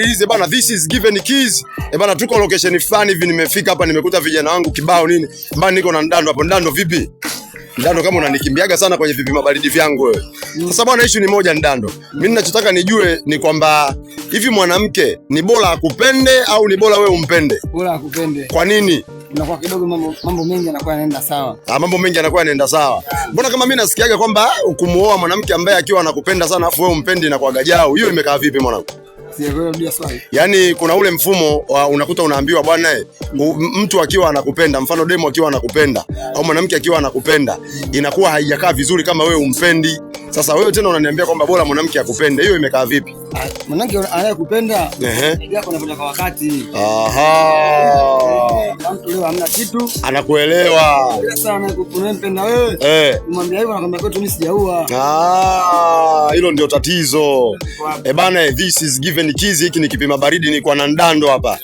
Hizi bana, this is given keys. Bana, tuko location fulani hivi, nimefika hapa nimekuta vijana wangu kibao nini. Bana, niko na Ndando hapo. Ndando vipi? Ndando, kama unanikimbiaga sana kwenye vipima baridi vyangu wewe. Sasa bwana, issue ni moja Ndando. Mimi ninachotaka nijue ni kwamba hivi mwanamke ni bora akupende au ni bora wewe umpende? Bora akupende. Kwa nini? Unakuwa kidogo mambo mengi yanakuwa yanaenda sawa. Mambo mengi yanakuwa yanaenda sawa. Mbona kama mimi nasikiaga kwamba ukumuoa mwanamke ambaye akiwa anakupenda sana afu wewe umpendi na kwa gajao, hiyo imekaa vipi mwanangu? Yaani kuna ule mfumo unakuta unaambiwa bwana, mtu akiwa anakupenda, mfano demo akiwa anakupenda au mwanamke akiwa anakupenda, inakuwa haijakaa vizuri kama wewe umpendi. Sasa wewe tena unaniambia kwamba bora mwanamke akupende, hiyo imekaa vipi? Mwanamke anayekupenda yako anapenda kwa wakati. Mtu leo hamna kitu, anakuelewa. Sasa unayempenda wewe, umwambia hivyo anakuambia kwetu mimi sijaua. Hilo ndio tatizo. Bana, this is given keys. Hiki ni kipima baridi, ni kwa Ndando hapa.